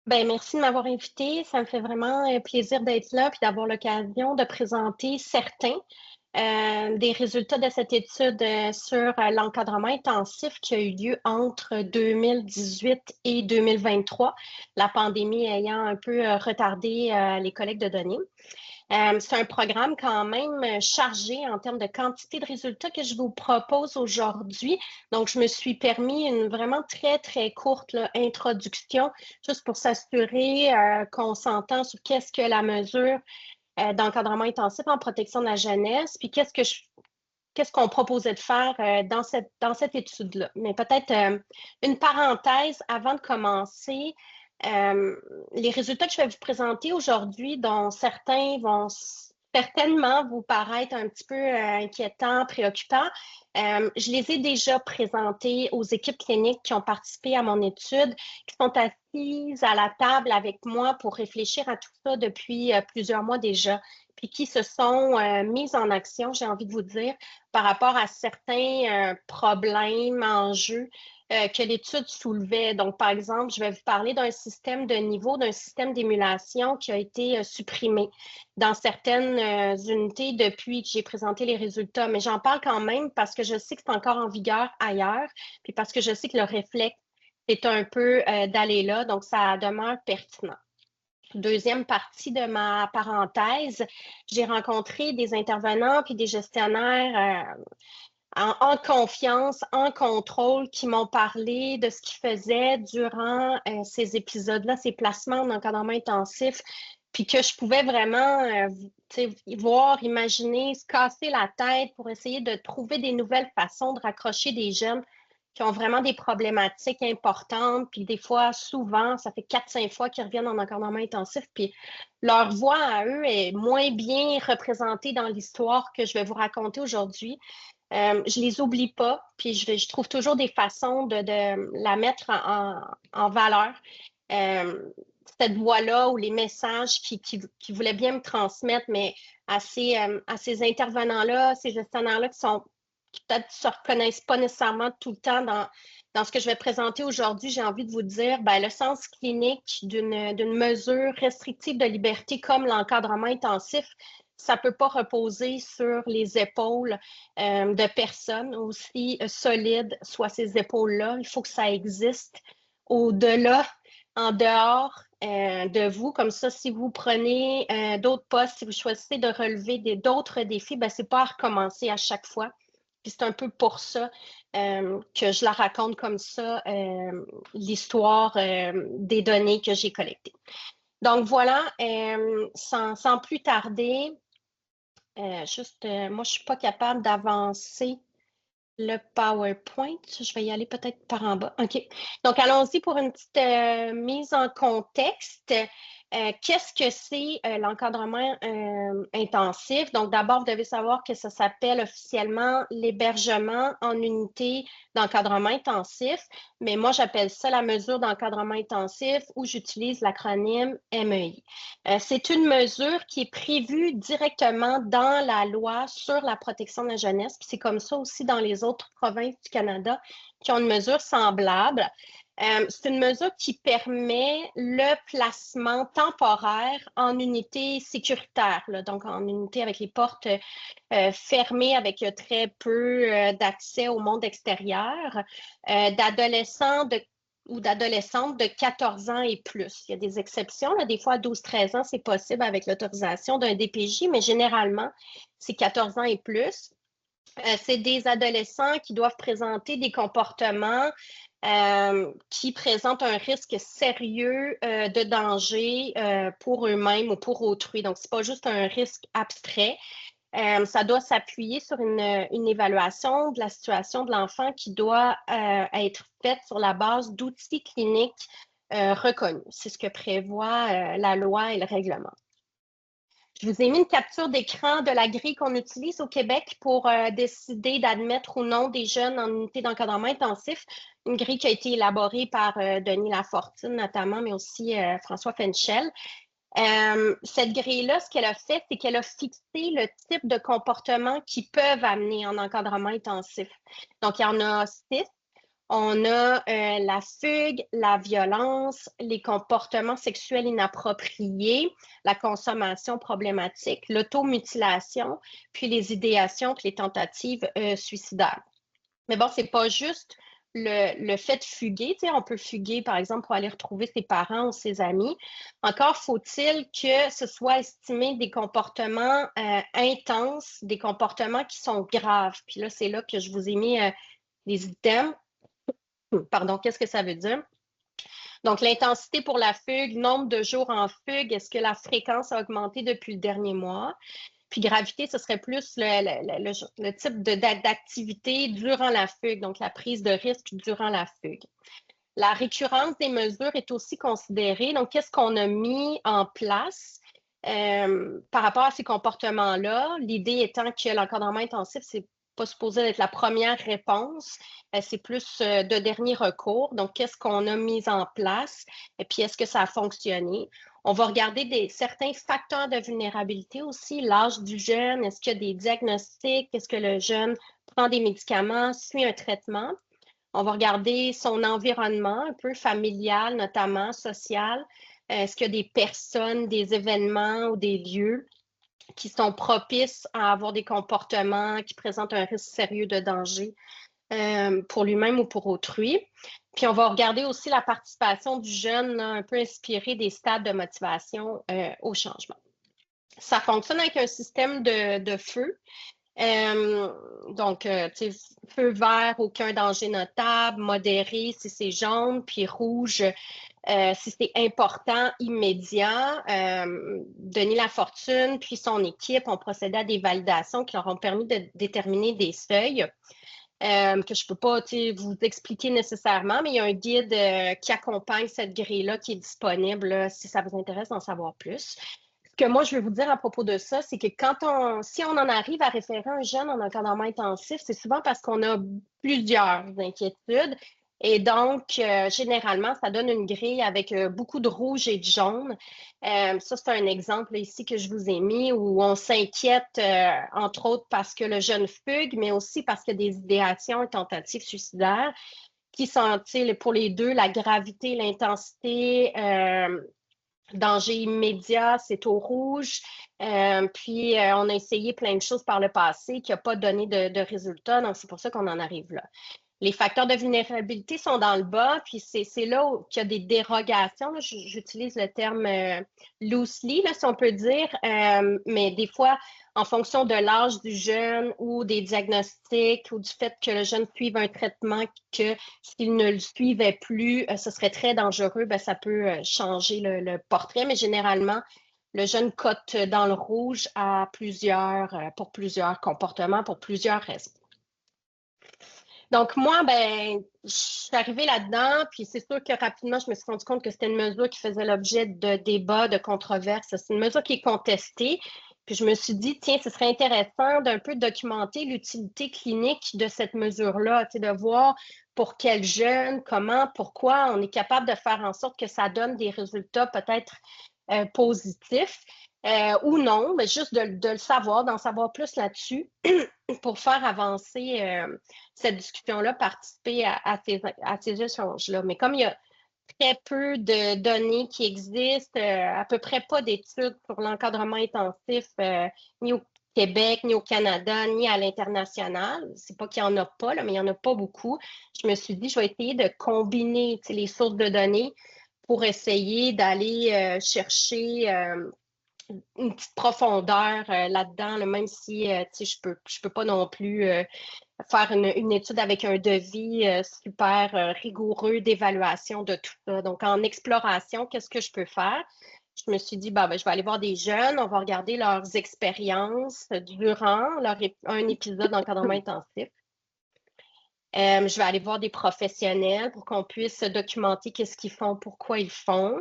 Ben, merci de m'avoir invité. Ça me fait vraiment plaisir d'être là puis d'avoir l'occasion de présenter certains des résultats de cette étude sur l'encadrement intensif qui a eu lieu entre 2018 et 2023, la pandémie ayant un peu retardé les collectes de données. C'est un programme quand même chargé en termes de quantité de résultats que je vous propose aujourd'hui. Donc, je me suis permis une vraiment très, très courte là, introduction, juste pour s'assurer qu'on s'entend sur qu'est-ce que la mesure d'encadrement intensif en protection de la jeunesse, puis qu'est-ce qu'on proposait de faire dans cette étude-là. Mais peut-être une parenthèse avant de commencer. Euh, les résultats que je vais vous présenter aujourd'hui, dont certains vont certainement vous paraître un petit peu inquiétants, préoccupants, je les ai déjà présentés aux équipes cliniques qui ont participé à mon étude, qui sont assises à la table avec moi pour réfléchir à tout ça depuis plusieurs mois déjà, puis qui se sont mises en action, j'ai envie de vous dire, par rapport à certains problèmes, enjeux que l'étude soulevait. Donc, par exemple, je vais vous parler d'un système de niveau, d'un système d'émulation qui a été supprimé dans certaines unités depuis que j'ai présenté les résultats. Mais j'en parle quand même parce que je sais que c'est encore en vigueur ailleurs, puis parce que je sais que le réflexe est un peu d'aller là, donc ça demeure pertinent. Deuxième partie de ma parenthèse, j'ai rencontré des intervenants puis des gestionnaires en confiance, en contrôle, qui m'ont parlé de ce qu'ils faisaient durant ces épisodes-là, ces placements d'encadrement intensif, puis que je pouvais vraiment voir, imaginer, se casser la tête pour essayer de trouver des nouvelles façons de raccrocher des jeunes qui ont vraiment des problématiques importantes, puis des fois, souvent, ça fait 4-5 fois qu'ils reviennent en encadrement intensif, puis leur voix à eux est moins bien représentée dans l'histoire que je vais vous raconter aujourd'hui. Je les oublie pas, puis je trouve toujours des façons de la mettre en valeur. Euh, Cette voix-là ou les messages qui voulaient bien me transmettre, mais à ces intervenants-là, ces gestionnaires-là qui peut-être ne se reconnaissent pas nécessairement tout le temps dans ce que je vais présenter aujourd'hui, j'ai envie de vous dire, ben, le sens clinique d'une mesure restrictive de liberté comme l'encadrement intensif, ça ne peut pas reposer sur les épaules de personnes aussi solides, soit ces épaules-là. Il faut que ça existe au-delà, en dehors de vous. Comme ça, si vous prenez d'autres postes, si vous choisissez de relever d'autres défis, ben, ce n'est pas à recommencer à chaque fois. Puis c'est un peu pour ça que je la raconte comme ça, l'histoire des données que j'ai collectées. Donc voilà, sans plus tarder, moi, je ne suis pas capable d'avancer le PowerPoint. Je vais y aller peut-être par en bas. OK. Donc, allons-y pour une petite mise en contexte. Qu'est-ce que c'est l'encadrement intensif? Donc, d'abord, vous devez savoir que ça s'appelle officiellement l'hébergement en unité d'encadrement intensif, mais moi, j'appelle ça la mesure d'encadrement intensif ou j'utilise l'acronyme MEI. C'est une mesure qui est prévue directement dans la loi sur la protection de la jeunesse, puis c'est comme ça aussi dans les autres provinces du Canada qui ont une mesure semblable. C'est une mesure qui permet le placement temporaire en unité sécuritaire, là, donc en unité avec les portes fermées, avec très peu d'accès au monde extérieur, d'adolescents ou d'adolescentes de 14 ans et plus. Il y a des exceptions, là, des fois à 12-13 ans, c'est possible avec l'autorisation d'un DPJ, mais généralement, c'est 14 ans et plus. C'est des adolescents qui doivent présenter des comportements qui présentent un risque sérieux de danger pour eux-mêmes ou pour autrui. Donc, ce n'est pas juste un risque abstrait. Ça doit s'appuyer sur une évaluation de la situation de l'enfant qui doit être faite sur la base d'outils cliniques reconnus. C'est ce que prévoit la loi et le règlement. Je vous ai mis une capture d'écran de la grille qu'on utilise au Québec pour décider d'admettre ou non des jeunes en unité d'encadrement intensif. Une grille qui a été élaborée par Denis Lafortune notamment, mais aussi François Fenchel. Cette grille-là, ce qu'elle a fait, c'est qu'elle a fixé le type de comportement qui peuvent amener en encadrement intensif. Donc, il y en a 6. On a la fugue, la violence, les comportements sexuels inappropriés, la consommation problématique, l'automutilation, puis les idéations, puis les tentatives suicidaires. Mais bon, c'est pas juste le fait de fuguer. Tu sais, on peut fuguer, par exemple, pour aller retrouver ses parents ou ses amis. Encore faut-il que ce soit estimé des comportements intenses, des comportements qui sont graves. Puis là, c'est là que je vous ai mis les items. Pardon, qu'est-ce que ça veut dire? Donc, l'intensité pour la fugue, nombre de jours en fugue, est-ce que la fréquence a augmenté depuis le dernier mois? Puis gravité, ce serait plus le type d'activité durant la fugue, donc la prise de risque durant la fugue. La récurrence des mesures est aussi considérée. Donc, qu'est-ce qu'on a mis en place par rapport à ces comportements-là? L'idée étant que l'encadrement intensif, c'est pas supposé être la première réponse, c'est plus de dernier recours. Donc, qu'est-ce qu'on a mis en place et puis est-ce que ça a fonctionné? On va regarder certains facteurs de vulnérabilité aussi, l'âge du jeune, est-ce qu'il y a des diagnostics, est-ce que le jeune prend des médicaments, suit un traitement? On va regarder son environnement, un peu familial, notamment social. Est-ce qu'il y a des personnes, des événements ou des lieux qui sont propices à avoir des comportements qui présentent un risque sérieux de danger pour lui-même ou pour autrui. Puis on va regarder aussi la participation du jeune, là, un peu inspiré des stades de motivation au changement. Ça fonctionne avec un système de feu. Donc, feu vert, aucun danger notable, modéré si c'est jaune, puis rouge si c'est important, immédiat. Denis Lafortune, puis son équipe ont procédé à des validations qui leur ont permis de déterminer des seuils. Que je ne peux pas vous expliquer nécessairement, mais il y a un guide qui accompagne cette grille-là qui est disponible là, si ça vous intéresse d'en savoir plus. Ce que moi, je veux vous dire à propos de ça, c'est que si on en arrive à référer un jeune en encadrement intensif, c'est souvent parce qu'on a plusieurs inquiétudes. Et donc, généralement, ça donne une grille avec beaucoup de rouge et de jaune. Ça, c'est un exemple ici que je vous ai mis où on s'inquiète, entre autres, parce que le jeune fugue, mais aussi parce qu'il y a des idéations et tentatives suicidaires qui sont, pour les deux, la gravité, l'intensité, danger immédiat, c'est au rouge. Puis, on a essayé plein de choses par le passé qui n'ont pas donné de résultats. Donc, c'est pour ça qu'on en arrive là. Les facteurs de vulnérabilité sont dans le bas, puis c'est là qu'il y a des dérogations. Là. J'utilise le terme loosely, là, si on peut dire, mais des fois, en fonction de l'âge du jeune ou des diagnostics ou du fait que le jeune suive un traitement, que s'il ne le suivait plus, ce serait très dangereux, bien, ça peut changer le portrait, mais généralement, le jeune cote dans le rouge pour plusieurs comportements, pour plusieurs raisons. Donc, moi, ben, je suis arrivée là-dedans, puis c'est sûr que rapidement, je me suis rendu compte que c'était une mesure qui faisait l'objet de débats, de controverses. C'est une mesure qui est contestée. Puis je me suis dit, tiens, ce serait intéressant d'un peu documenter l'utilité clinique de cette mesure-là, de voir pour quels jeunes, comment, pourquoi on est capable de faire en sorte que ça donne des résultats peut-être positifs. Ou non, mais juste de le savoir, d'en savoir plus là-dessus pour faire avancer cette discussion-là, participer à ces échanges-là. Mais comme il y a très peu de données qui existent, à peu près pas d'études sur l'encadrement intensif, ni au Québec, ni au Canada, ni à l'international. C'est pas qu'il n'y en a pas, là, mais il n'y en a pas beaucoup. Je me suis dit, je vais essayer de combiner les sources de données pour essayer d'aller chercher une petite profondeur là-dedans, là, même si je peux pas non plus faire une étude avec un devis super rigoureux d'évaluation de tout ça. Donc, en exploration, qu'est-ce que je peux faire? Je me suis dit, ben, je vais aller voir des jeunes, on va regarder leurs expériences durant un épisode d'encadrement intensif. Je vais aller voir des professionnels pour qu'on puisse documenter qu'est-ce qu'ils font, pourquoi ils font.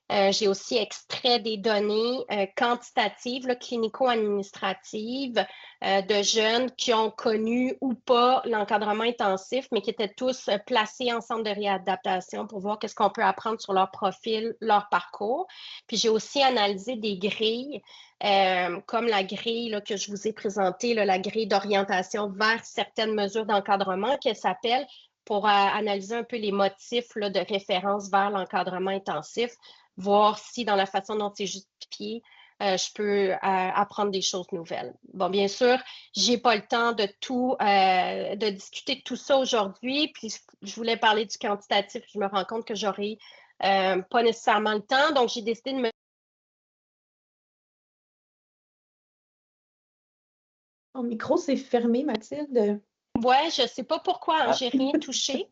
J'ai aussi extrait des données quantitatives, clinico-administratives de jeunes qui ont connu ou pas l'encadrement intensif, mais qui étaient tous placés en centre de réadaptation pour voir qu'est-ce qu'on peut apprendre sur leur profil, leur parcours. Puis j'ai aussi analysé des grilles, comme la grille là, que je vous ai présentée, là, la grille d'orientation vers certaines mesures d'encadrement qui s'appelle pour analyser un peu les motifs là, de référence vers l'encadrement intensif, voir si dans la façon dont c'est justifié, je peux apprendre des choses nouvelles. Bon, bien sûr, j'ai pas le temps de discuter de tout ça aujourd'hui, puis je voulais parler du quantitatif, je me rends compte que j'aurai pas nécessairement le temps, donc j'ai décidé de me... Ton micro s'est fermé, Mathilde. Ouais, je sais pas pourquoi, hein, j'ai rien touché.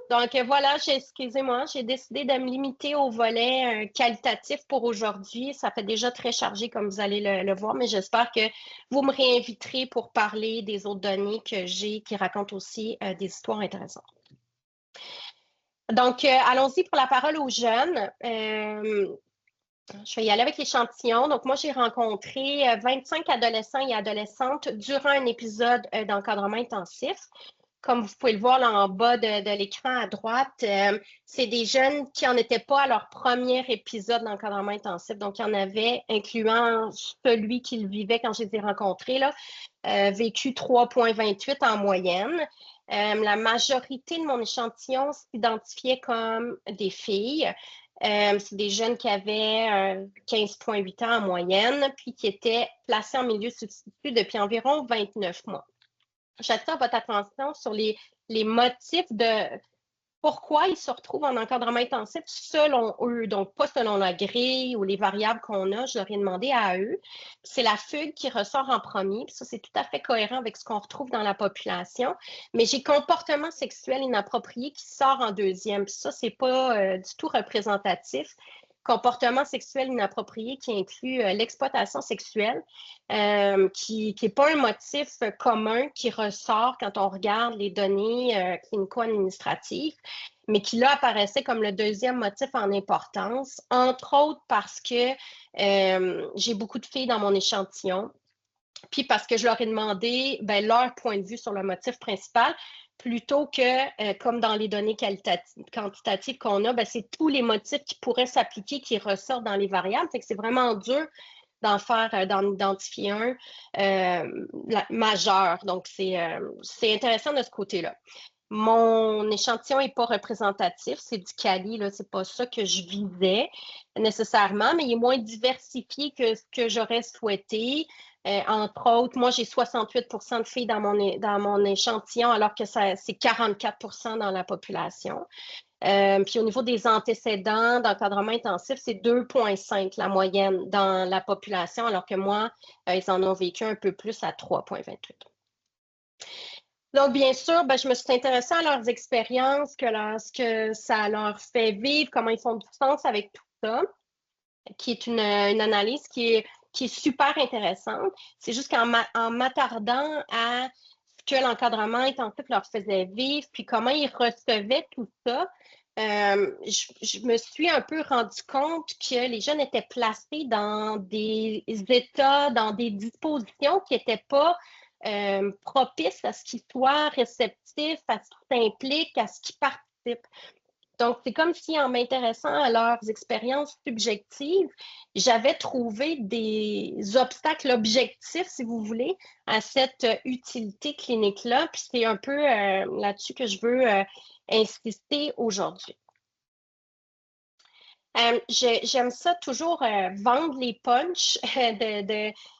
Donc voilà, excusez-moi, j'ai décidé de me limiter au volet qualitatif pour aujourd'hui. Ça fait déjà très chargé, comme vous allez le voir, mais j'espère que vous me réinviterez pour parler des autres données que j'ai qui racontent aussi des histoires intéressantes. Donc, allons-y pour la parole aux jeunes. Je vais y aller avec l'échantillon. Donc, moi, j'ai rencontré 25 adolescents et adolescentes durant un épisode d'encadrement intensif. Comme vous pouvez le voir là en bas de l'écran à droite, c'est des jeunes qui n'en étaient pas à leur premier épisode d'encadrement intensif. Donc, il y en avait, incluant celui qu'ils vivaient quand je les ai rencontrés, là, vécu 3,28 en moyenne. La majorité de mon échantillon s'identifiait comme des filles. C'est des jeunes qui avaient 15,8 ans en moyenne, puis qui étaient placés en milieu substitut depuis environ 29 mois. J'attire votre attention sur les motifs de pourquoi ils se retrouvent en encadrement intensif selon eux, donc pas selon la grille ou les variables qu'on a, je leur ai demandé à eux. C'est la fugue qui ressort en premier, puis ça c'est tout à fait cohérent avec ce qu'on retrouve dans la population, mais j'ai comportement sexuel inapproprié qui sort en deuxième, puis ça c'est pas du tout représentatif. Comportement sexuel inapproprié qui inclut l'exploitation sexuelle, qui n'est pas un motif commun qui ressort quand on regarde les données clinico-administratives, mais qui là apparaissait comme le deuxième motif en importance, entre autres parce que j'ai beaucoup de filles dans mon échantillon, puis parce que je leur ai demandé leur point de vue sur le motif principal, plutôt que, comme dans les données quantitatives qu'on a, c'est tous les motifs qui pourraient s'appliquer qui ressortent dans les variables. Fait que c'est vraiment dur d'en identifier un majeur. Donc, c'est intéressant de ce côté-là. Mon échantillon n'est pas représentatif, c'est du Cali, ce n'est pas ça que je visais nécessairement, mais il est moins diversifié que ce que j'aurais souhaité. Entre autres, moi, j'ai 68 de filles dans mon échantillon, alors que c'est 44 dans la population. Puis au niveau des antécédents d'encadrement intensif, c'est 2,5 la moyenne dans la population, alors que moi, ils en ont vécu un peu plus à 3,28. Donc, bien sûr, je me suis intéressée à leurs expériences, ce que ça leur fait vivre, comment ils font du sens avec tout ça, qui est une analyse qui est super intéressante. C'est juste qu'en m'attardant à ce que l'encadrement intensif leur faisait vivre, puis comment ils recevaient tout ça, je me suis un peu rendu compte que les jeunes étaient placés dans des états, dans des dispositions qui n'étaient pas propices à ce qu'ils soient réceptifs, à ce qu'ils s'impliquent, à ce qu'ils participent. Donc, c'est comme si en m'intéressant à leurs expériences subjectives, j'avais trouvé des obstacles objectifs, si vous voulez, à cette utilité clinique-là. Puis c'est un peu là-dessus que je veux insister aujourd'hui. J'aime ça toujours vendre les punchs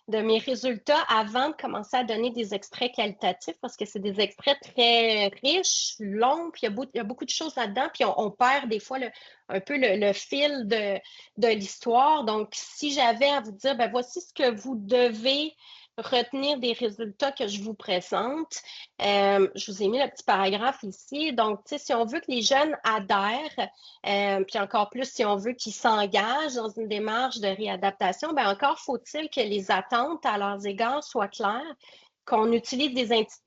de mes résultats avant de commencer à donner des extraits qualitatifs parce que c'est des extraits très riches, longs, puis il y a beaucoup de choses là-dedans, puis on perd des fois un peu le fil de l'histoire. Donc, si j'avais à vous dire, voici ce que vous devez retenir des résultats que je vous présente. Je vous ai mis le petit paragraphe ici. Donc, si on veut que les jeunes adhèrent, puis encore plus si on veut qu'ils s'engagent dans une démarche de réadaptation, encore faut-il que les attentes à leurs égards soient claires, qu'on utilise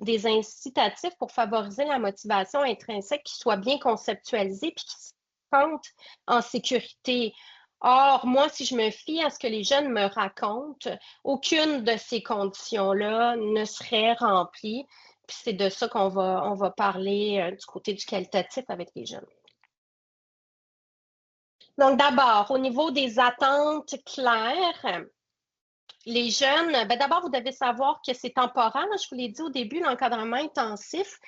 des incitatifs pour favoriser la motivation intrinsèque qui soit bien conceptualisée puis qui se sentent en sécurité. Or, moi, si je me fie à ce que les jeunes me racontent, aucune de ces conditions-là ne serait remplie. Puis c'est de ça qu'on va parler du côté du qualitatif avec les jeunes. Donc, d'abord, au niveau des attentes claires, les jeunes, d'abord, vous devez savoir que c'est temporaire. Je vous l'ai dit au début, l'encadrement intensif.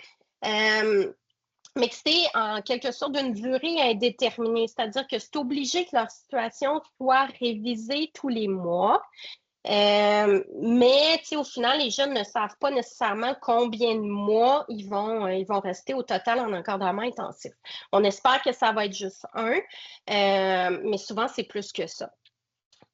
mais que c'est en quelque sorte d'une durée indéterminée, c'est-à-dire que c'est obligé que leur situation soit révisée tous les mois. Mais au final, les jeunes ne savent pas nécessairement combien de mois ils vont rester au total en encadrement intensif. On espère que ça va être juste un, mais souvent, c'est plus que ça.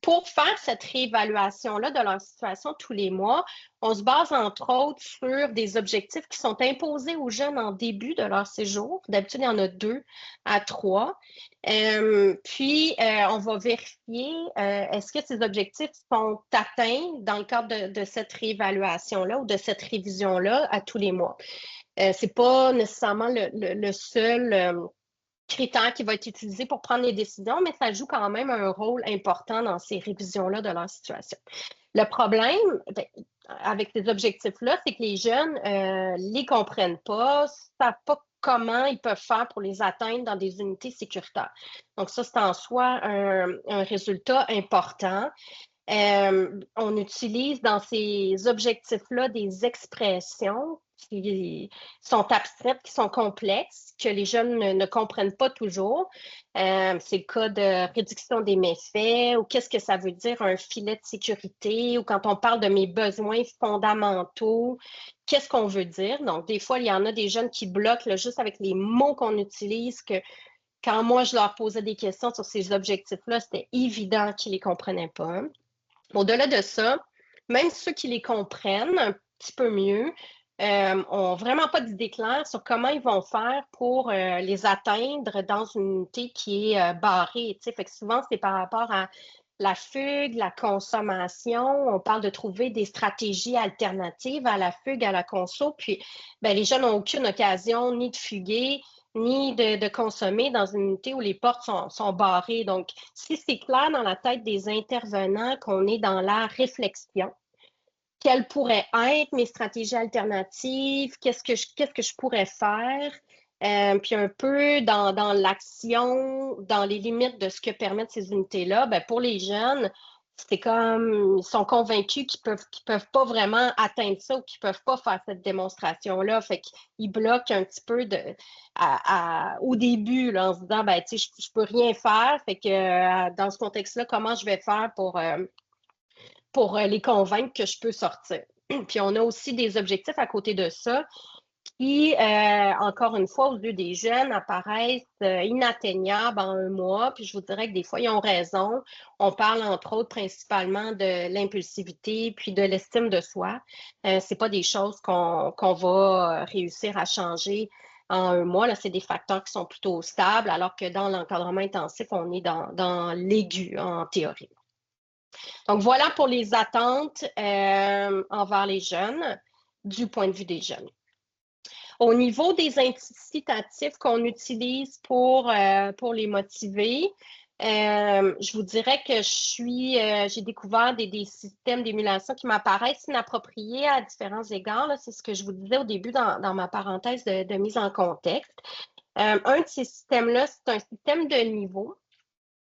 Pour faire cette réévaluation-là de leur situation tous les mois, on se base entre autres sur des objectifs qui sont imposés aux jeunes en début de leur séjour. D'habitude, il y en a 2 à 3. On va vérifier est-ce que ces objectifs sont atteints dans le cadre de cette réévaluation-là ou de cette révision-là à tous les mois. Ce n'est pas nécessairement le seul critère qui va être utilisé pour prendre les décisions, mais ça joue quand même un rôle important dans ces révisions-là de leur situation. Le problème avec ces objectifs-là, c'est que les jeunes les comprennent pas, ne savent pas comment ils peuvent faire pour les atteindre dans des unités sécuritaires. Donc ça, c'est en soi un résultat important. On utilise dans ces objectifs-là des expressions qui sont abstraites, qui sont complexes, que les jeunes ne comprennent pas toujours. C'est le cas de réduction des méfaits ou qu'est-ce que ça veut dire un filet de sécurité ou quand on parle de mes besoins fondamentaux, qu'est-ce qu'on veut dire? Donc, des fois, il y en a des jeunes qui bloquent là, juste avec les mots qu'on utilise que quand moi, je leur posais des questions sur ces objectifs-là, c'était évident qu'ils ne les comprenaient pas. Au-delà de ça, même ceux qui les comprennent un petit peu mieux n'ont vraiment pas d'idée claire sur comment ils vont faire pour les atteindre dans une unité qui est barrée. Fait que souvent, c'est par rapport à la fugue, la consommation. On parle de trouver des stratégies alternatives à la fugue, à la conso. Puis, les jeunes n'ont aucune occasion ni de fuguer, ni de consommer dans une unité où les portes sont barrées. Donc, si c'est clair dans la tête des intervenants qu'on est dans la réflexion, quelles pourraient être mes stratégies alternatives, qu'est-ce que je pourrais faire, puis un peu dans l'action, dans les limites de ce que permettent ces unités-là, pour les jeunes, c'est comme, ils sont convaincus qu'ils peuvent pas vraiment atteindre ça ou qu'ils peuvent pas faire cette démonstration-là. Fait qu'ils bloquent un petit peu au début, là, en se disant, je peux rien faire. Fait que dans ce contexte-là, comment je vais faire pour les convaincre que je peux sortir? Puis on a aussi des objectifs à côté de ça qui, encore une fois, aux yeux des jeunes, apparaissent inatteignables en un mois. Puis je vous dirais que des fois, ils ont raison. On parle, entre autres, principalement de l'impulsivité puis de l'estime de soi. C'est pas des choses qu'on va réussir à changer en un mois. Là, c'est des facteurs qui sont plutôt stables, alors que dans l'encadrement intensif, on est dans l'aigu en théorie. Donc, voilà pour les attentes envers les jeunes du point de vue des jeunes. Au niveau des incitatifs qu'on utilise pour les motiver, je vous dirais que j'ai découvert des systèmes d'émulation qui m'apparaissent inappropriés à différents égards. C'est ce que je vous disais au début dans ma parenthèse de mise en contexte. Un de ces systèmes-là, c'est un système de niveau.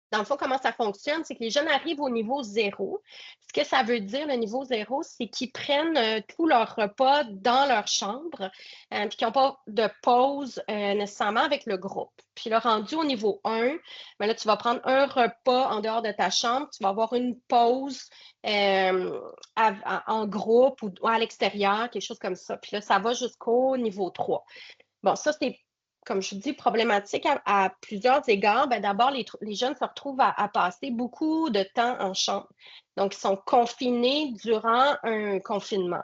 Dans le fond, comment ça fonctionne, c'est que les jeunes arrivent au niveau 0. Ce que ça veut dire, le niveau 0, c'est qu'ils prennent tout leur repas dans leur chambre, puis qu'ils n'ont pas de pause nécessairement avec le groupe. Puis le rendu au niveau 1, là, tu vas prendre un repas en dehors de ta chambre, tu vas avoir une pause en groupe ou à l'extérieur, quelque chose comme ça. Puis là, ça va jusqu'au niveau 3. Bon, ça, c'est, comme je vous dis, problématique à plusieurs égards. D'abord, les jeunes se retrouvent à passer beaucoup de temps en chambre. Donc, ils sont confinés durant un confinement.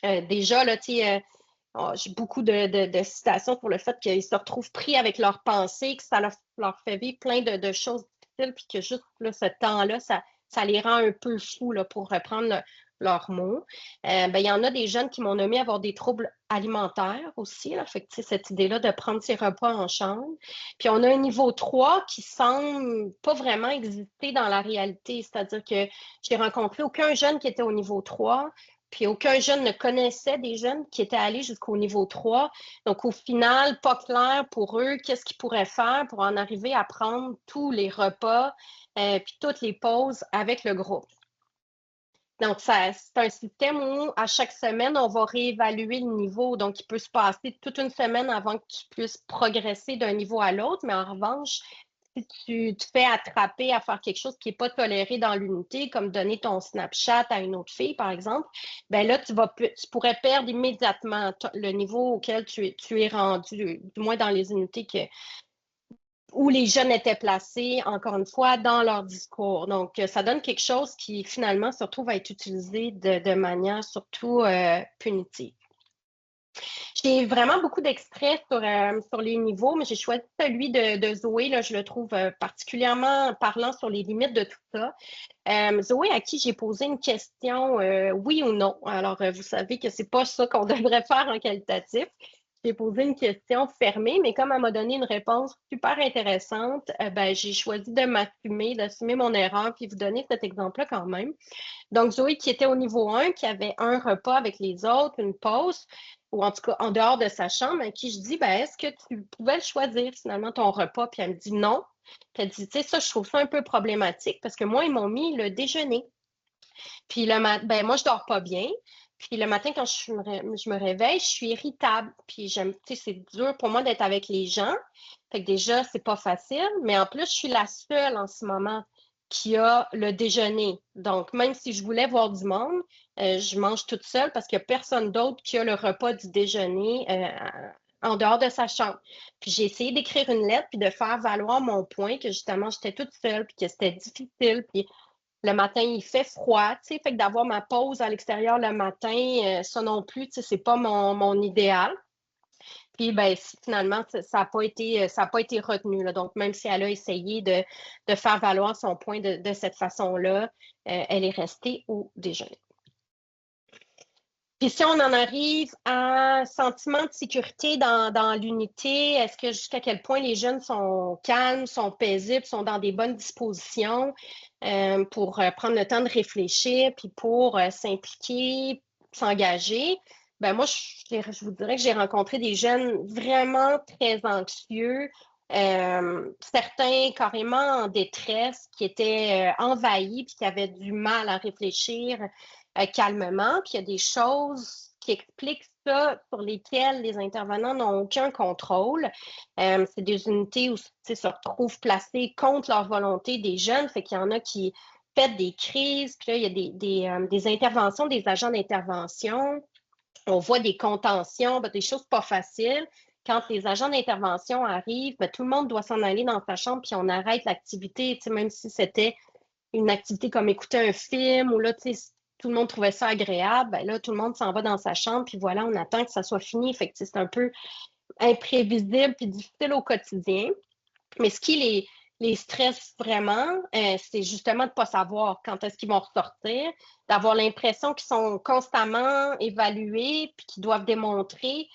Déjà, là, j'ai beaucoup de citations pour le fait qu'ils se retrouvent pris avec leurs pensées, que ça leur fait vivre plein de choses difficiles, puis que juste là, ce temps-là, ça les rend un peu fous, là, pour reprendre leurs mots. Il y en a des jeunes qui m'ont nommé avoir des troubles alimentaires aussi. Là, fait que, cette idée-là de prendre ses repas en chambre. Puis on a un niveau 3 qui semble pas vraiment exister dans la réalité. C'est-à-dire que j'ai rencontré aucun jeune qui était au niveau 3. Puis aucun jeune ne connaissait des jeunes qui étaient allés jusqu'au niveau 3. Donc, au final, pas clair pour eux qu'est-ce qu'ils pourraient faire pour en arriver à prendre tous les repas puis toutes les pauses avec le groupe. Donc, c'est un système où à chaque semaine, on va réévaluer le niveau. Donc, il peut se passer toute une semaine avant que tu puisses progresser d'un niveau à l'autre. Mais en revanche, si tu te fais attraper à faire quelque chose qui n'est pas toléré dans l'unité, comme donner ton Snapchat à une autre fille, par exemple, ben là, tu pourrais perdre immédiatement le niveau auquel tu es rendu, du moins dans les unités où les jeunes étaient placés, encore une fois, dans leur discours. Donc, ça donne quelque chose qui, finalement, se retrouve à être utilisé de manière surtout punitive. J'ai vraiment beaucoup d'extraits sur les niveaux, mais j'ai choisi celui de Zoé. Là, je le trouve particulièrement parlant sur les limites de tout ça. Zoé, à qui j'ai posé une question, oui ou non. Alors, vous savez que c'est pas ça qu'on devrait faire en qualitatif. J'ai posé une question fermée, mais comme elle m'a donné une réponse super intéressante, ben, j'ai choisi d'assumer mon erreur, puis vous donner cet exemple-là quand même. Donc, Zoé qui était au niveau 1, qui avait un repas avec les autres, une pause, ou en tout cas en dehors de sa chambre, à qui je dis, ben, est-ce que tu pouvais le choisir finalement ton repas? Puis elle me dit non. Puis elle dit, tu sais, ça, je trouve ça un peu problématique parce que moi, ils m'ont mis le déjeuner. Puis ben, moi, je dors pas bien. Puis le matin, quand je me réveille, je suis irritable. Puis tu sais, c'est dur pour moi d'être avec les gens. Fait que déjà, c'est pas facile. Mais en plus, je suis la seule en ce moment qui a le déjeuner. Donc, même si je voulais voir du monde, je mange toute seule parce qu'il n'y a personne d'autre qui a le repas du déjeuner en dehors de sa chambre. Puis j'ai essayé d'écrire une lettre puis de faire valoir mon point que justement, j'étais toute seule puis que c'était difficile. Puis le matin, il fait froid, tu sais, fait que d'avoir ma pause à l'extérieur le matin, ça non plus, tu sais, c'est pas mon idéal. Puis, ben, finalement, ça n'a pas été retenu, là. Donc, même si elle a essayé de faire valoir son point de cette façon-là, elle est restée au déjeuner. Puis si on en arrive à un sentiment de sécurité dans l'unité, est-ce que jusqu'à quel point les jeunes sont calmes, sont paisibles, sont dans des bonnes dispositions pour prendre le temps de réfléchir, puis pour s'impliquer, s'engager? Ben moi, je vous dirais que j'ai rencontré des jeunes vraiment très anxieux, certains carrément en détresse, qui étaient envahis, puis qui avaient du mal à réfléchir calmement. Puis il y a des choses qui expliquent ça sur lesquelles les intervenants n'ont aucun contrôle. C'est des unités où se retrouvent placés contre leur volonté des jeunes, fait qu'il y en a qui pètent des crises, puis là, il y a des interventions, des agents d'intervention. On voit des contentions, des choses pas faciles. Quand les agents d'intervention arrivent, tout le monde doit s'en aller dans sa chambre, puis on arrête l'activité, même si c'était une activité comme écouter un film ou là, tu sais, tout le monde trouvait ça agréable, ben là, tout le monde s'en va dans sa chambre, puis voilà, on attend que ça soit fini. Fait que c'est un peu imprévisible puis difficile au quotidien. Mais ce qui les stresse vraiment, c'est justement de ne pas savoir quand est-ce qu'ils vont ressortir, d'avoir l'impression qu'ils sont constamment évalués puis qu'ils doivent démontrer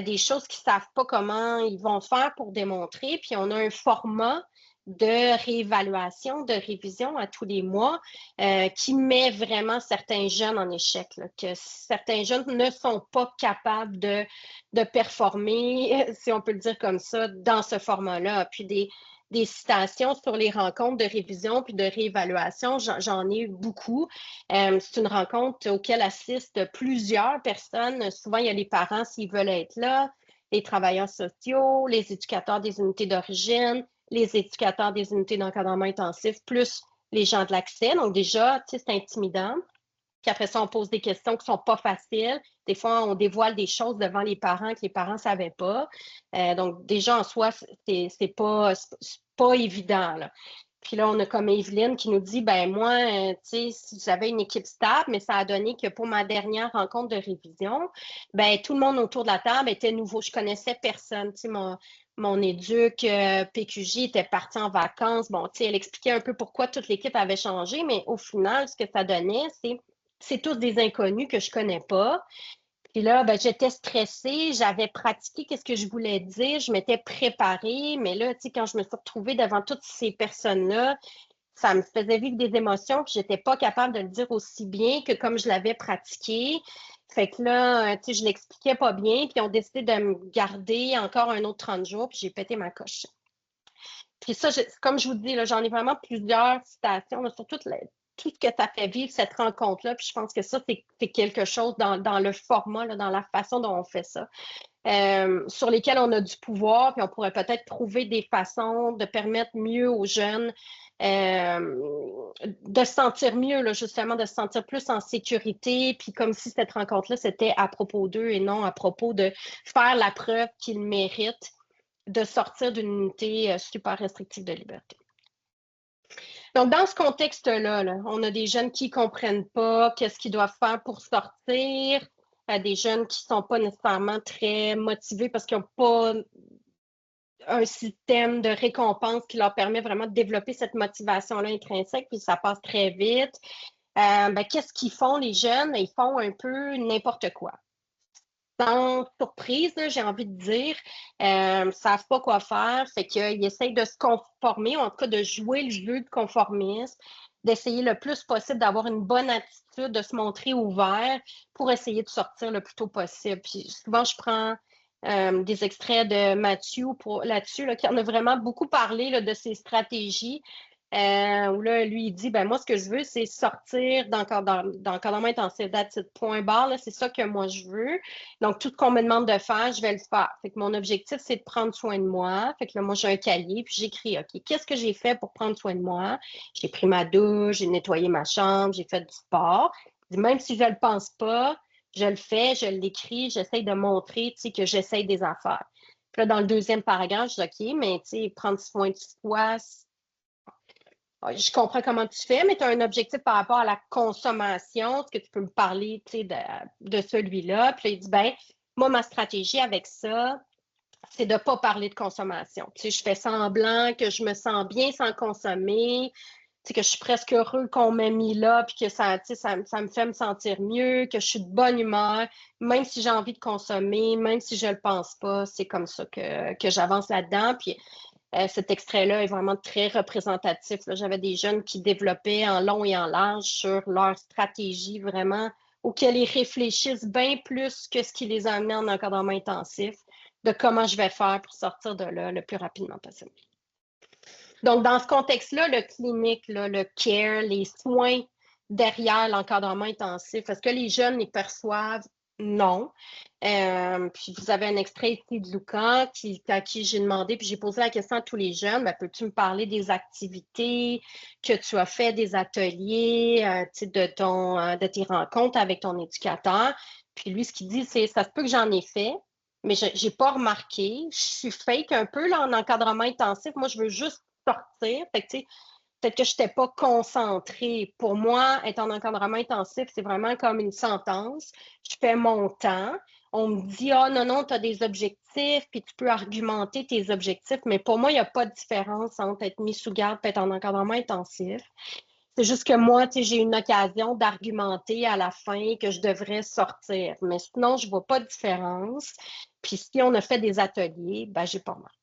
des choses qu'ils ne savent pas comment ils vont faire pour démontrer. Puis on a un format de réévaluation, de révision à tous les mois qui met vraiment certains jeunes en échec, là, que certains jeunes ne sont pas capables de performer, si on peut le dire comme ça, dans ce format-là. Puis des citations sur les rencontres de révision puis de réévaluation, j'en ai eu beaucoup. C'est une rencontre auquel assistent plusieurs personnes. Souvent, il y a les parents s'ils veulent être là, les travailleurs sociaux, les éducateurs des unités d'origine, les éducateurs des unités d'encadrement intensif, plus les gens de l'accès. Donc déjà, tu sais, c'est intimidant. Puis après ça, on pose des questions qui ne sont pas faciles. Des fois, on dévoile des choses devant les parents que les parents ne savaient pas. Donc, déjà, en soi, c'est pas évident, là. Puis là, on a comme Evelyne qui nous dit, ben moi, tu sais, j'avais une équipe stable, mais ça a donné que pour ma dernière rencontre de révision, ben tout le monde autour de la table était nouveau. Je connaissais personne. Tu sais, mon éduc PQJ était parti en vacances. Bon, tu sais, elle expliquait un peu pourquoi toute l'équipe avait changé, mais au final, ce que ça donnait, c'est tous des inconnus que je connais pas. Puis là, ben, j'étais stressée, j'avais pratiqué qu'est-ce que je voulais dire, je m'étais préparée, mais là, tu sais, quand je me suis retrouvée devant toutes ces personnes-là, ça me faisait vivre des émotions, puis j'étais pas capable de le dire aussi bien que comme je l'avais pratiqué. Fait que là, tu sais, je l'expliquais pas bien, puis ils ont décidé de me garder encore un autre 30 jours, puis j'ai pété ma coche. Puis ça, comme je vous dis, là, j'en ai vraiment plusieurs citations là, sur toutes tout ce que ça fait vivre, cette rencontre-là. Puis je pense que ça, c'est quelque chose dans le format, là, dans la façon dont on fait ça, sur lesquels on a du pouvoir, puis on pourrait peut-être trouver des façons de permettre mieux aux jeunes de se sentir mieux, là, justement, de se sentir plus en sécurité, puis comme si cette rencontre-là, c'était à propos d'eux et non à propos de faire la preuve qu'ils méritent de sortir d'une unité super restrictive de liberté. Donc, dans ce contexte-là, là, on a des jeunes qui ne comprennent pas qu'est-ce qu'ils doivent faire pour sortir, des jeunes qui ne sont pas nécessairement très motivés parce qu'ils n'ont pas un système de récompense qui leur permet vraiment de développer cette motivation-là intrinsèque, puis ça passe très vite. Qu'est-ce qu'ils font, les jeunes? Ils font un peu n'importe quoi. Sans surprise, j'ai envie de dire, ne savent pas quoi faire, fait qu'ils essayent de se conformer, ou en tout cas de jouer le jeu de conformisme, d'essayer le plus possible d'avoir une bonne attitude, de se montrer ouvert pour essayer de sortir le plus tôt possible. Puis souvent, je prends des extraits de Mathieu là-dessus, là, qui en a vraiment beaucoup parlé là, de ses stratégies. Où là, lui, il dit, moi, ce que je veux, c'est sortir d'encadrement intensif, point barre, c'est ça que moi, je veux. Donc, tout ce qu'on me demande de faire, je vais le faire. Fait que mon objectif, c'est de prendre soin de moi. Fait que là, moi, j'ai un cahier, puis j'écris, OK, qu'est-ce que j'ai fait pour prendre soin de moi? J'ai pris ma douche, j'ai nettoyé ma chambre, j'ai fait du sport. Même si je ne le pense pas, je le fais, je l'écris, j'essaie de montrer, que j'essaie des affaires. Puis là, dans le deuxième paragraphe, je dis, OK, mais prendre soin de soi, je comprends comment tu fais, mais tu as un objectif par rapport à la consommation. Est-ce que tu peux me parler de celui-là? Puis là, il dit, moi, ma stratégie avec ça, c'est de ne pas parler de consommation. Je fais semblant que je me sens bien sans consommer, que je suis presque heureux qu'on m'ait mis là, puis que ça me fait me sentir mieux, que je suis de bonne humeur, même si j'ai envie de consommer, même si je ne le pense pas, c'est comme ça que j'avance là-dedans. Puis cet extrait-là est vraiment très représentatif. J'avais des jeunes qui développaient en long et en large sur leur stratégie vraiment, auxquelles ils réfléchissent bien plus que ce qui les a amenés en encadrement intensif, de comment je vais faire pour sortir de là le plus rapidement possible. Donc, dans ce contexte-là, le clinique, le care, les soins derrière l'encadrement intensif, est-ce que les jeunes les perçoivent? Non. Puis vous avez un extrait ici de Luca à qui j'ai demandé, puis j'ai posé la question à tous les jeunes, peux-tu me parler des activités que tu as fait, des ateliers, de tes rencontres avec ton éducateur? Puis lui, ce qu'il dit, c'est ça se peut que j'en ai fait, mais je n'ai pas remarqué. Je suis fake un peu là, en encadrement intensif. Moi, je veux juste sortir. Fait que, peut-être que je n'étais pas concentrée. Pour moi, être en encadrement intensif, c'est vraiment comme une sentence. Je fais mon temps. On me dit, non, tu as des objectifs, puis tu peux argumenter tes objectifs. Mais pour moi, il n'y a pas de différence entre être mis sous garde et être en encadrement intensif. C'est juste que moi, j'ai une occasion d'argumenter à la fin que je devrais sortir. Mais sinon, je ne vois pas de différence. Puis si on a fait des ateliers, je n'ai pas remarqué.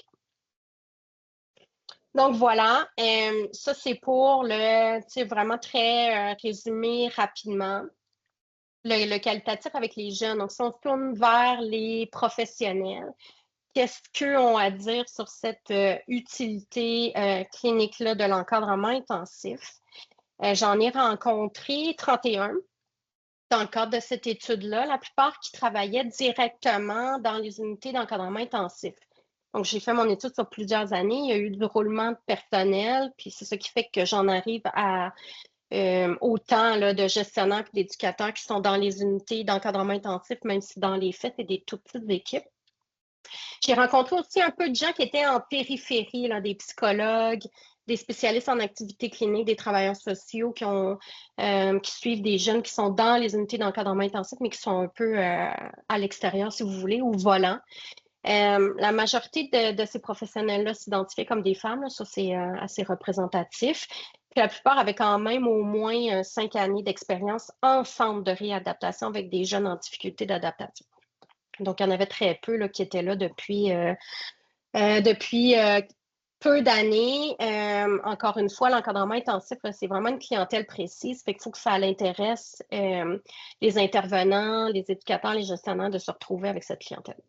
Donc voilà, ça c'est pour vraiment très résumé rapidement. Le qualitatif avec les jeunes. Donc si on se tourne vers les professionnels, qu'est-ce qu'eux ont à dire sur cette utilité clinique-là de l'encadrement intensif? J'en ai rencontré 31 dans le cadre de cette étude-là, la plupart qui travaillaient directement dans les unités d'encadrement intensif. Donc, j'ai fait mon étude sur plusieurs années. Il y a eu du roulement de personnel, puis c'est ça qui fait que j'en arrive à autant là, de gestionnaires et d'éducateurs qui sont dans les unités d'encadrement intensif, même si dans les faits, c'est des tout petites équipes. J'ai rencontré aussi un peu de gens qui étaient en périphérie, là, des psychologues, des spécialistes en activité clinique, des travailleurs sociaux qui suivent des jeunes qui sont dans les unités d'encadrement intensif, mais qui sont un peu à l'extérieur, si vous voulez, ou volants. La majorité de ces professionnels-là s'identifiaient comme des femmes, là, ça c'est assez représentatif. Puis la plupart avaient quand même au moins 5 années d'expérience en centre de réadaptation avec des jeunes en difficulté d'adaptation. Donc, il y en avait très peu là, qui étaient là depuis peu d'années. Encore une fois, l'encadrement intensif, c'est vraiment une clientèle précise. Fait qu'il faut que ça l'intéresse les intervenants, les éducateurs, les gestionnaires de se retrouver avec cette clientèle.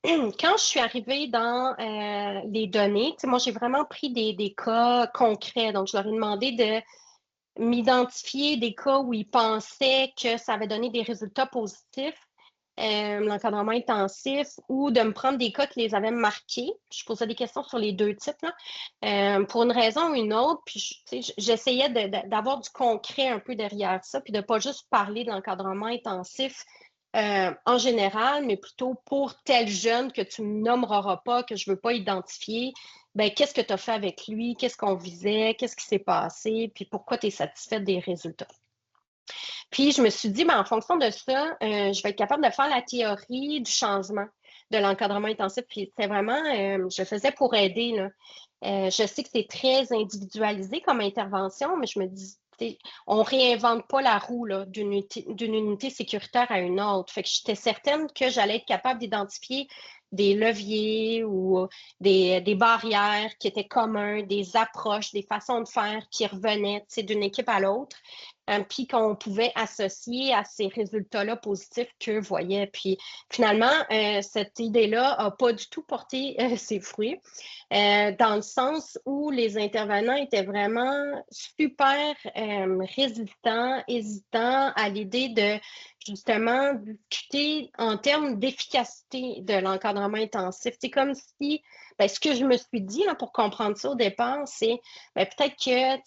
quand je suis arrivée dans les données, moi, j'ai vraiment pris des cas concrets. Donc, je leur ai demandé de m'identifier des cas où ils pensaient que ça avait donné des résultats positifs, l'encadrement intensif, ou de me prendre des cas qui les avaient marqués. Je posais des questions sur les deux types, là, pour une raison ou une autre. Puis, j'essayais d'avoir du concret un peu derrière ça, puis de ne pas juste parler de l'encadrement intensif en général, mais plutôt pour tel jeune que tu ne nommeras pas, que je ne veux pas identifier. Ben, qu'est-ce que tu as fait avec lui? Qu'est-ce qu'on visait? Qu'est-ce qui s'est passé? Puis pourquoi tu es satisfaite des résultats? Puis je me suis dit, ben, en fonction de ça, je vais être capable de faire la théorie du changement de l'encadrement intensif. Puis c'est vraiment, je faisais pour aider, là. Je sais que c'est très individualisé comme intervention, mais je me dis, on ne réinvente pas la roue d'une unité sécuritaire à une autre. Fait que j'étais certaine que j'allais être capable d'identifier des leviers ou des barrières qui étaient communs, des approches, des façons de faire qui revenaient d'une équipe à l'autre, puis qu'on pouvait associer à ces résultats-là positifs qu'eux voyaient. Puis finalement, cette idée-là n'a pas du tout porté ses fruits, dans le sens où les intervenants étaient vraiment super résistants, hésitants à l'idée de justement discuter en termes d'efficacité de l'encadrement intensif. C'est comme si, ben, ce que je me suis dit là, pour comprendre ça au départ, c'est ben, peut-être que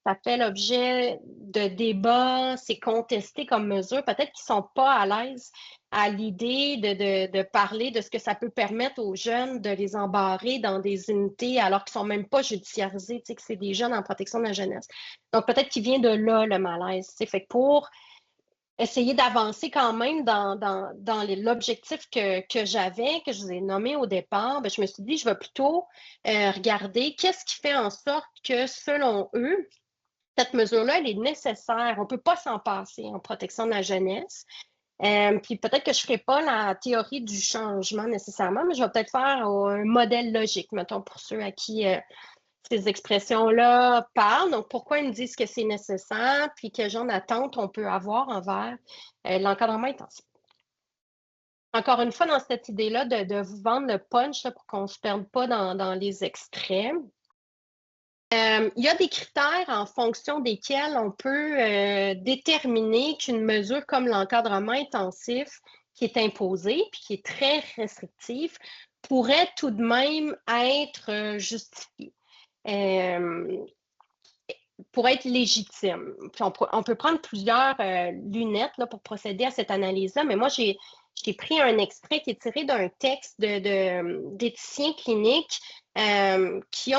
ça fait l'objet de débats, c'est contesté comme mesure. Peut-être qu'ils ne sont pas à l'aise à l'idée de parler de ce que ça peut permettre aux jeunes de les embarrer dans des unités alors qu'ils ne sont même pas judiciarisés, que c'est des jeunes en protection de la jeunesse. Donc, peut-être qu'il vient de là, le malaise. Fait que pour essayer d'avancer quand même dans l'objectif que j'avais, que je vous ai nommé au départ, ben, je me suis dit, je vais plutôt regarder qu'est-ce qui fait en sorte que, selon eux, cette mesure-là, elle est nécessaire. On ne peut pas s'en passer en protection de la jeunesse. Puis peut-être que je ne ferai pas la théorie du changement nécessairement, mais je vais peut-être faire un modèle logique, mettons, pour ceux à qui ces expressions-là parlent. Donc, pourquoi ils me disent que c'est nécessaire, puis quel genre d'attente on peut avoir envers l'encadrement intensif. Encore une fois, dans cette idée-là de vous vendre le punch là, pour qu'on ne se perde pas dans les extraits. Il y a des critères en fonction desquels on peut déterminer qu'une mesure comme l'encadrement intensif qui est imposée puis qui est très restrictif pourrait tout de même être justifiée, pour être légitime. Puis on peut prendre plusieurs lunettes là, pour procéder à cette analyse-là, mais moi, j'ai pris un extrait qui est tiré d'un texte d'éthiciens cliniques qui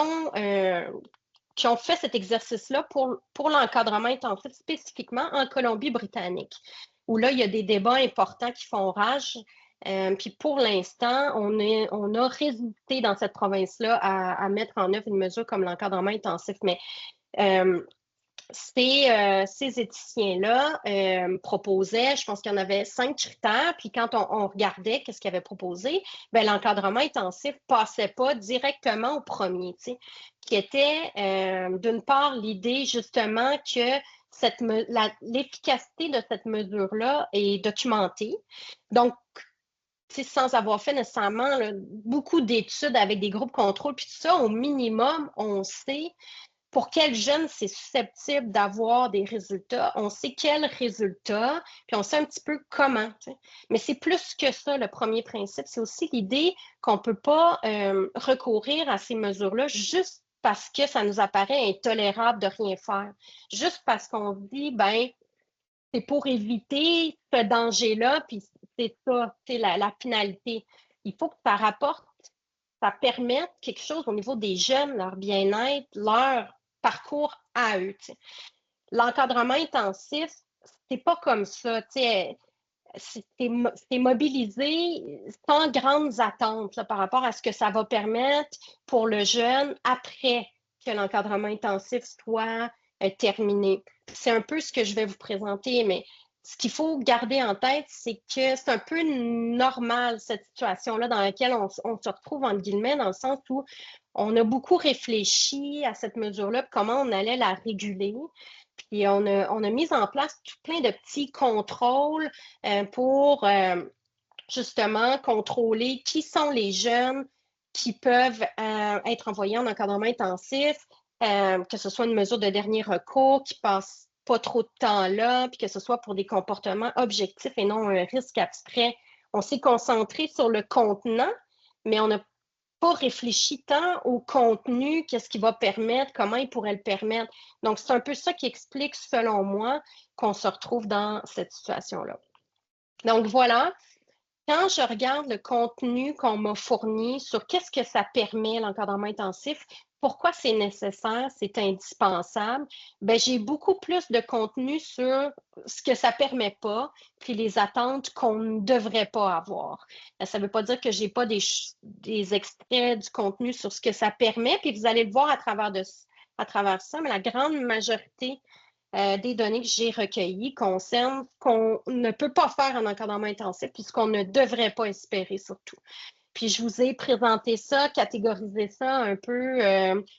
ont fait cet exercice-là pour l'encadrement intensif spécifiquement en Colombie-Britannique, où là, il y a des débats importants qui font rage. Puis pour l'instant, on a résisté dans cette province-là à mettre en œuvre une mesure comme l'encadrement intensif. Mais ces éthiciens-là proposaient, je pense qu'il y en avait 5 critères, puis quand on regardait qu'est-ce qu'ils avaient proposé, ben, l'encadrement intensif ne passait pas directement au premier, qui était d'une part l'idée justement que l'efficacité de cette mesure-là est documentée. Donc, sans avoir fait nécessairement beaucoup d'études avec des groupes contrôle, puis tout ça, au minimum, on sait pour quel jeune c'est susceptible d'avoir des résultats, on sait quels résultats, puis on sait un petit peu comment. Mais c'est plus que ça, le premier principe. C'est aussi l'idée qu'on ne peut pas recourir à ces mesures-là juste parce que ça nous apparaît intolérable de rien faire. Juste parce qu'on dit, ben, c'est pour éviter ce danger-là, puis c'est ça, c'est la finalité. Il faut que ça rapporte, ça permette quelque chose au niveau des jeunes, leur bien-être, leur parcours à eux. L'encadrement intensif, c'est pas comme ça. C'est mobilisé sans grandes attentes là, par rapport à ce que ça va permettre pour le jeune après que l'encadrement intensif soit terminé. C'est un peu ce que je vais vous présenter, mais ce qu'il faut garder en tête, c'est que c'est un peu normal, cette situation-là dans laquelle on se retrouve, entre guillemets, dans le sens où on a beaucoup réfléchi à cette mesure-là, comment on allait la réguler. Puis on a mis en place tout plein de petits contrôles pour justement contrôler qui sont les jeunes qui peuvent être envoyés en encadrement intensif, que ce soit une mesure de dernier recours, qui passe pas trop de temps là, puis que ce soit pour des comportements objectifs et non un risque abstrait. On s'est concentré sur le contenant, mais on n'a pas réfléchi tant au contenu, qu'est-ce qui va permettre, comment il pourrait le permettre. Donc, c'est un peu ça qui explique, selon moi, qu'on se retrouve dans cette situation-là. Donc, voilà. Quand je regarde le contenu qu'on m'a fourni sur qu'est-ce que ça permet, l'encadrement intensif, pourquoi c'est nécessaire, c'est indispensable, bien, j'ai beaucoup plus de contenu sur ce que ça ne permet pas, puis les attentes qu'on ne devrait pas avoir. Ça ne veut pas dire que je n'ai pas des extraits du contenu sur ce que ça permet, puis vous allez le voir à travers ça, mais la grande majorité des données que j'ai recueillies concernent ce qu'on ne peut pas faire en encadrement intensif puis ce qu'on ne devrait pas espérer surtout. Puis je vous ai présenté ça, catégorisé ça un peu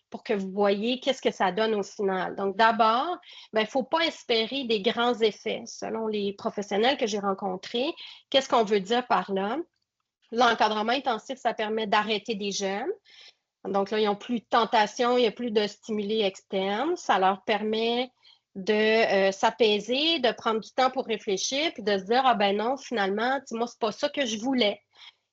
pour que vous voyez qu'est-ce que ça donne au final. Donc d'abord, il ne faut pas espérer des grands effets selon les professionnels que j'ai rencontrés. Qu'est-ce qu'on veut dire par là? L'encadrement intensif, ça permet d'arrêter des jeunes. Donc là, ils n'ont plus de tentation, il n'y a plus de stimuli externes. Ça leur permet de s'apaiser, de prendre du temps pour réfléchir, puis de se dire, ah ben non, finalement, moi, c'est pas ça que je voulais.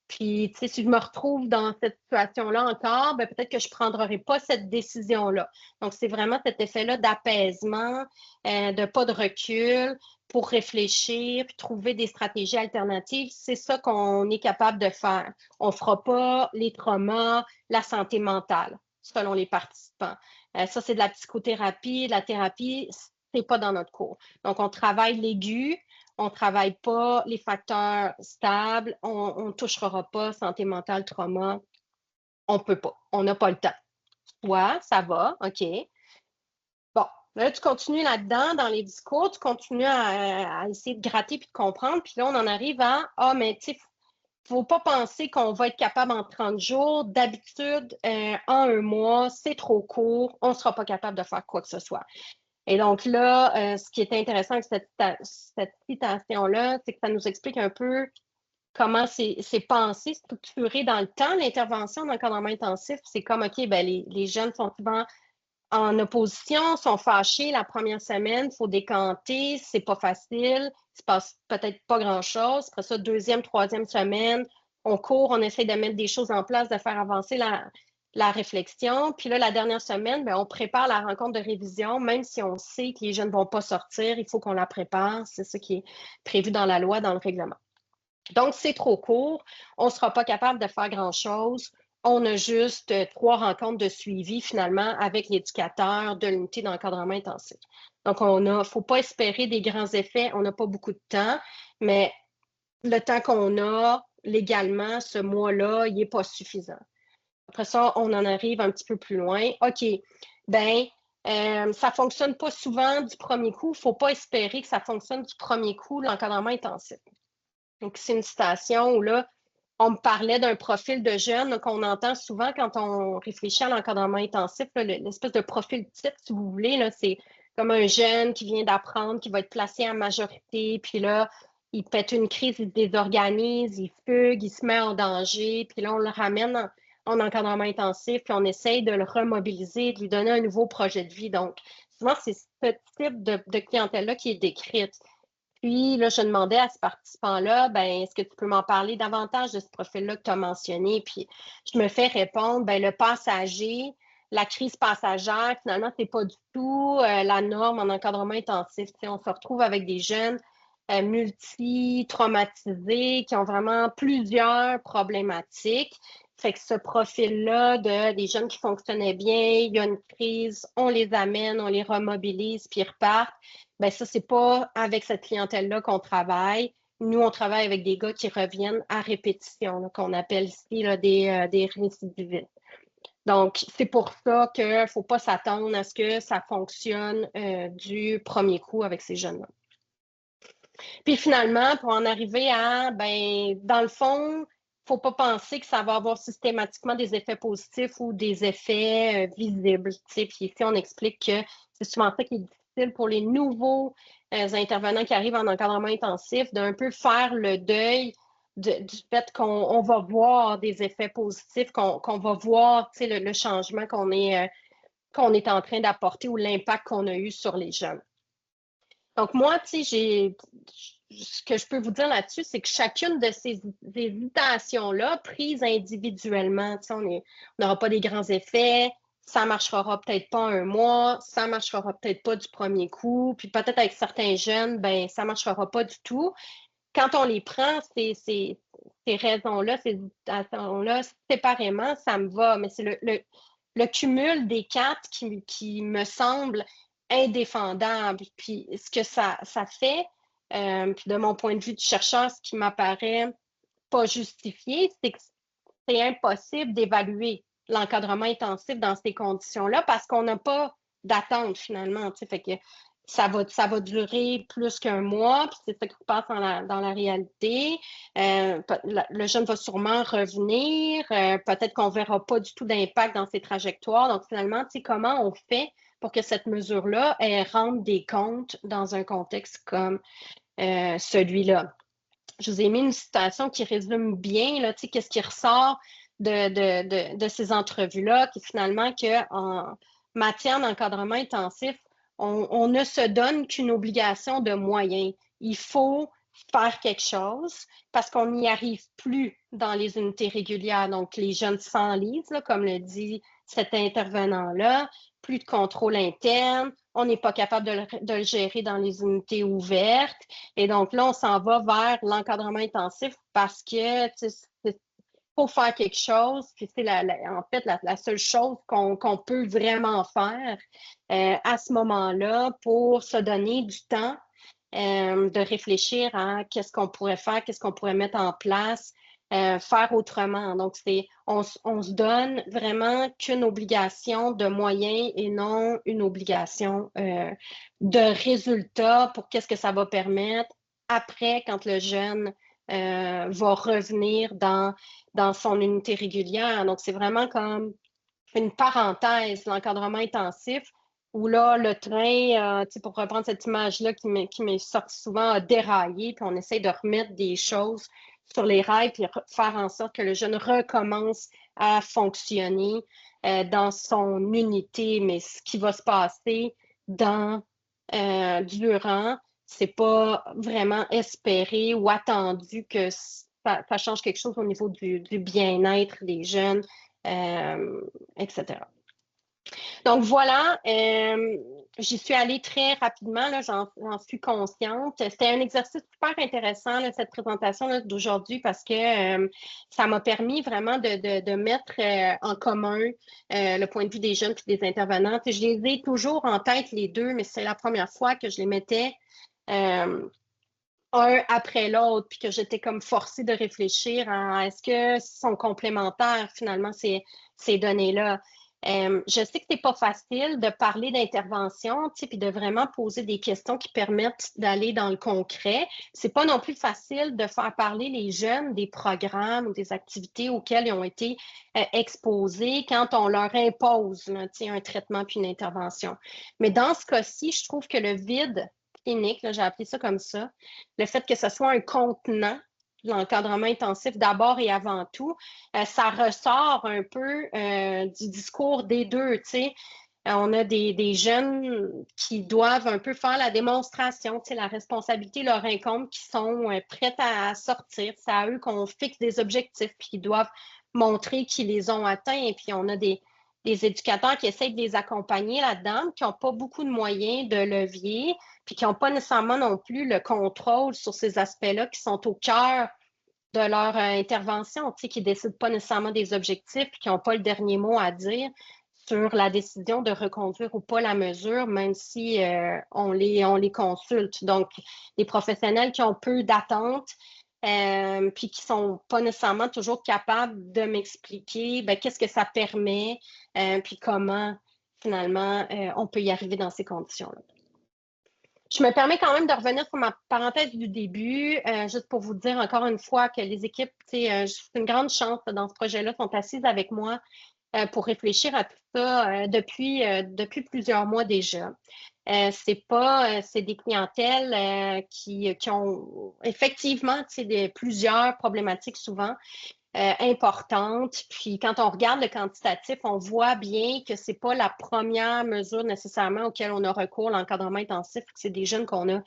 Puis, tu sais, si je me retrouve dans cette situation-là encore, ben, peut-être que je ne prendrai pas cette décision-là. Donc, c'est vraiment cet effet-là d'apaisement, de pas de recul pour réfléchir, puis trouver des stratégies alternatives. C'est ça qu'on est capable de faire. On ne fera pas les traumas, la santé mentale, selon les participants. Ça, c'est de la psychothérapie, de la thérapie, c'est pas dans notre cours. Donc, on travaille l'aigu, on ne travaille pas les facteurs stables, on ne touchera pas santé mentale, trauma, on ne peut pas, on n'a pas le temps. Toi, ça va, OK. Bon, là, tu continues là-dedans, dans les discours, tu continues à essayer de gratter puis de comprendre, puis là, on en arrive à, mais tu sais, il ne faut pas penser qu'on va être capable en 30 jours. D'habitude, en un mois, c'est trop court, on ne sera pas capable de faire quoi que ce soit. Et donc là, ce qui est intéressant avec cette citation-là, c'est que ça nous explique un peu comment c'est pensé, structuré dans le temps, l'intervention d'encadrement intensif. C'est comme, OK, ben les jeunes sont souvent en opposition, sont fâchés la première semaine, il faut décanter, c'est pas facile, il se passe peut-être pas grand-chose. Après ça, deuxième, troisième semaine, on court, on essaie de mettre des choses en place, de faire avancer la réflexion. Puis là, la dernière semaine, bien, on prépare la rencontre de révision, même si on sait que les jeunes ne vont pas sortir, il faut qu'on la prépare. C'est ce qui est prévu dans la loi, dans le règlement. Donc, c'est trop court. On ne sera pas capable de faire grand-chose. On a juste 3 rencontres de suivi, finalement, avec l'éducateur de l'unité d'encadrement intensif. Donc, il ne faut pas espérer des grands effets. On n'a pas beaucoup de temps, mais le temps qu'on a légalement, ce mois-là, il n'est pas suffisant. Après ça, on en arrive un petit peu plus loin. OK, bien, ça ne fonctionne pas souvent du premier coup. Il ne faut pas espérer que ça fonctionne du premier coup, l'encadrement intensif. Donc, c'est une citation où là, on me parlait d'un profil de jeune qu'on entend souvent quand on réfléchit à l'encadrement intensif, l'espèce de profil type, si vous voulez, c'est comme un jeune qui vient d'apprendre, qui va être placé en majorité, puis là, il pète une crise, il se désorganise, il fugue, il se met en danger, puis là, on le ramène en encadrement intensif, puis on essaye de le remobiliser, de lui donner un nouveau projet de vie. Donc, souvent, c'est ce type de clientèle-là qui est décrite. Puis là, je demandais à ce participant-là, ben, est-ce que tu peux m'en parler davantage de ce profil-là que tu as mentionné? Puis je me fais répondre, ben, le passager, la crise passagère, finalement, c'est pas du tout la norme en encadrement intensif. T'sais, on se retrouve avec des jeunes multi-traumatisés qui ont vraiment plusieurs problématiques. Fait que ce profil-là des jeunes qui fonctionnaient bien, il y a une crise, on les amène, on les remobilise, puis ils repartent. Bien, ça, c'est pas avec cette clientèle-là qu'on travaille. Nous, on travaille avec des gars qui reviennent à répétition, là, qu'on appelle ici là, des récidivistes. Donc, c'est pour ça qu'il ne faut pas s'attendre à ce que ça fonctionne du premier coup avec ces jeunes-là. Puis finalement, pour en arriver à, ben, dans le fond, il ne faut pas penser que ça va avoir systématiquement des effets positifs ou des effets visibles. Puis ici, on explique que c'est souvent ça qui est difficile pour les nouveaux intervenants qui arrivent en encadrement intensif, d'un peu faire le deuil du fait qu'on va voir des effets positifs, qu'on va voir le changement qu'on est en train d'apporter ou l'impact qu'on a eu sur les jeunes. Donc, moi, ce que je peux vous dire là-dessus, c'est que chacune de ces hésitations-là, prises individuellement, on n'aura pas des grands effets, ça ne marchera peut-être pas un mois, ça ne marchera peut-être pas du premier coup, puis peut-être avec certains jeunes, ben ça ne marchera pas du tout. Quand on les prend, ces raisons-là, ces hésitations-là, séparément, ça me va, mais c'est le cumul des quatre qui me semble indéfendable. Puis ce que ça fait, puis de mon point de vue de chercheur, ce qui m'apparaît pas justifié, c'est que c'est impossible d'évaluer l'encadrement intensif dans ces conditions-là parce qu'on n'a pas d'attente finalement. Fait que ça va durer plus qu'un mois, puis c'est ça qui se passe dans la réalité. Le jeune va sûrement revenir, peut-être qu'on ne verra pas du tout d'impact dans ses trajectoires. Donc finalement, comment on fait pour que cette mesure-là rende des comptes dans un contexte comme celui-là? Je vous ai mis une citation qui résume bien qu'est-ce qui ressort de ces entrevues-là, qui finalement qu'en matière d'encadrement intensif, on ne se donne qu'une obligation de moyens. Il faut faire quelque chose parce qu'on n'y arrive plus dans les unités régulières. Donc, les jeunes s'enlisent, comme le dit cet intervenant-là, plus de contrôle interne, on n'est pas capable de le gérer dans les unités ouvertes. Et donc là, on s'en va vers l'encadrement intensif parce que faut faire quelque chose, puis c'est en fait la seule chose qu'on peut vraiment faire à ce moment-là pour se donner du temps de réfléchir à qu'est-ce qu'on pourrait faire, qu'est-ce qu'on pourrait mettre en place, faire autrement. Donc, on se donne vraiment qu'une obligation de moyens et non une obligation de résultats pour qu'est-ce que ça va permettre après quand le jeune va revenir dans son unité régulière. Donc, c'est vraiment comme une parenthèse, l'encadrement intensif, où là, le train, pour reprendre cette image-là qui m'est sortie souvent, a déraillé, puis on essaie de remettre des choses sur les rails, puis faire en sorte que le jeune recommence à fonctionner dans son unité. Mais ce qui va se passer durant, c'est pas vraiment espéré ou attendu que ça change quelque chose au niveau du bien-être des jeunes, etc. Donc voilà, j'y suis allée très rapidement, là, j'en suis consciente. C'était un exercice super intéressant, là, cette présentation d'aujourd'hui, parce que ça m'a permis vraiment de mettre en commun le point de vue des jeunes et des intervenantes. Je les ai toujours en tête, les deux, mais c'est la première fois que je les mettais un après l'autre, puis que j'étais comme forcée de réfléchir à est-ce que sont complémentaires finalement ces données-là. Je sais que c'est pas facile de parler d'intervention, puis de vraiment poser des questions qui permettent d'aller dans le concret. C'est pas non plus facile de faire parler les jeunes des programmes ou des activités auxquelles ils ont été exposés quand on leur impose là, un traitement puis une intervention. Mais dans ce cas-ci, je trouve que le vide clinique, j'ai appelé ça comme ça, le fait que ce soit un contenant, l'encadrement intensif d'abord et avant tout, ça ressort un peu du discours des deux, tu sais. On a des jeunes qui doivent un peu faire la démonstration, tu sais, la responsabilité leur incombe, qui sont prêts à sortir. C'est à eux qu'on fixe des objectifs, puis qui doivent montrer qu'ils les ont atteints. Et puis, on a des éducateurs qui essayent de les accompagner là-dedans, qui n'ont pas beaucoup de moyens de levier, puis qui n'ont pas nécessairement non plus le contrôle sur ces aspects-là qui sont au cœur de leur intervention, tu sais, qui ne décident pas nécessairement des objectifs, puis qui n'ont pas le dernier mot à dire sur la décision de reconduire ou pas la mesure, même si on les consulte. Donc, des professionnels qui ont peu d'attentes, puis qui ne sont pas nécessairement toujours capables de m'expliquer qu'est-ce que ça permet, puis comment, finalement, on peut y arriver dans ces conditions-là. Je me permets quand même de revenir sur ma parenthèse du début, juste pour vous dire encore une fois que les équipes, c'est une grande chance dans ce projet-là, sont assises avec moi pour réfléchir à tout ça depuis plusieurs mois déjà. C'est des clientèles qui ont effectivement plusieurs problématiques souvent importantes. Puis quand on regarde le quantitatif, on voit bien que c'est pas la première mesure nécessairement auquel on a recours, l'encadrement intensif, que c'est des jeunes qu'on a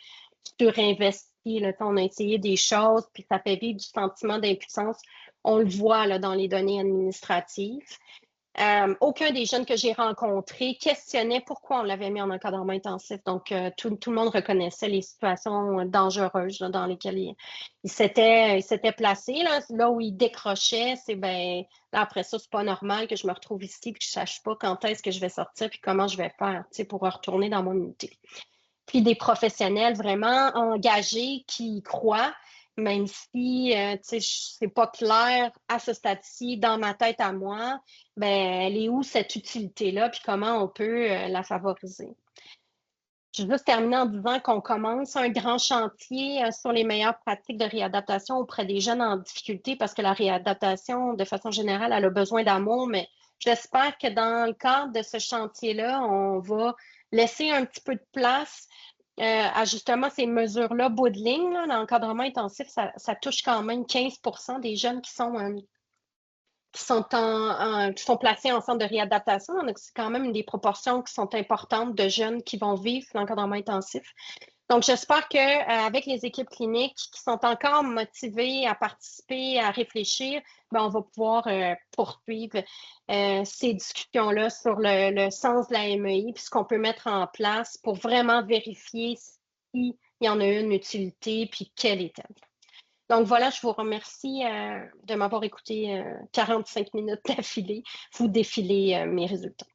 surinvestis. Là, on a essayé des choses, puis ça fait vivre du sentiment d'impuissance. On le voit là, dans les données administratives. Aucun des jeunes que j'ai rencontrés questionnait pourquoi on l'avait mis en encadrement intensif. Donc, tout le monde reconnaissait les situations dangereuses là, dans lesquelles il s'était placé. Là où il décrochait, c'est ben là, après ça, c'est pas normal que je me retrouve ici et que je sache pas quand est-ce que je vais sortir puis comment je vais faire pour retourner dans mon unité. Puis des professionnels vraiment engagés qui y croient, même si c'est pas clair à ce stade-ci, dans ma tête à moi, ben, elle est où cette utilité-là, puis comment on peut la favoriser. Je veux juste terminer en disant qu'on commence un grand chantier sur les meilleures pratiques de réadaptation auprès des jeunes en difficulté parce que la réadaptation, de façon générale, elle a besoin d'amour, mais j'espère que dans le cadre de ce chantier-là, on va laisser un petit peu de place à justement ces mesures-là, bout de ligne. L'encadrement intensif, ça touche quand même 15% des jeunes qui sont placés en centre de réadaptation. Donc, c'est quand même des proportions qui sont importantes de jeunes qui vont vivre l'encadrement intensif. Donc, j'espère qu'avec les équipes cliniques qui sont encore motivées à participer, à réfléchir, ben, on va pouvoir poursuivre ces discussions-là sur le sens de la MEI, puis ce qu'on peut mettre en place pour vraiment vérifier s'il y en a une utilité, puis quelle est-elle. Donc voilà, je vous remercie de m'avoir écouté 45 minutes d'affilée. Vous défilez mes résultats.